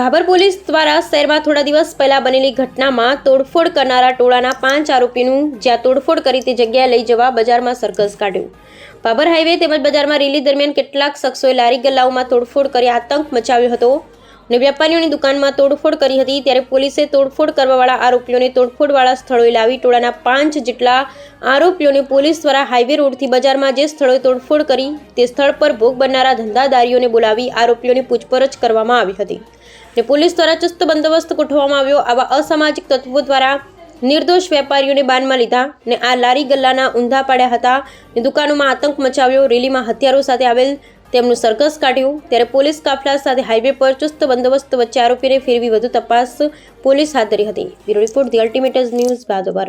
Bhabhar police દ્વારા શહેરમાં થોડા દિવસ પહેલા બનેલી ઘટનામાં તોડફોડ કરનારા ટોળાના 5 આરોપીનું જ્યાં તોડફોડ કરી તે જગ્યાએ લઈ જવા બજારમાં સરઘસ કાઢ્યું। ભાભર હાઈવે તેમજ બજારમાં રેલી દરમિયાન કેટલાક શખ્સોએ લારી ગલ્લાઓમાં તોડફોડ કરી આતંક મચાવ્યો હતો અને વેપારીઓની દુકાનમાં તોડફોડ કરી હતી। ત્યારે પોલીસે તોડફોડ કરવાવાળા આરોપીઓને તોડફોડવાળા સ્થળોએ લાવી ટોળાના 5 જેટલા આરોપીઓને પોલીસ દ્વારા હાઈવે રોડથી બજારમાં જે સ્થળોએ તોડફોડ કરી તે સ્થળ પર ભોગ બનનારા ધંધાદારીઓને બોલાવી આરોપીઓની પૂછપરછ કરવામાં આવી હતી અને પોલીસ દ્વારા ચુસ્ત બંદોબસ્ત ગોઠવવામાં આવ્યો। આવા અસામાજિક તત્વો દ્વારા નિર્દોષ વેપારીઓને બાનમાં લીધા અને આ લારી ગલ્લાના ઊંધા પાડ્યા હતા અને દુકાનોમાં આતંક મચાવ્યો। રેલીમાં હથિયારો સાથે આવેલ તેમનું સરઘસ કાઢ્યું। ત્યારે પોલીસ કાફલા સાથે હાઈવે પર ચુસ્ત બંદોબસ્ત વચ્ચે આરોપીને ફેરવી વધુ તપાસ પોલીસ હાથ ધરી હતી। Bureau report the ultimate news Bhabhar.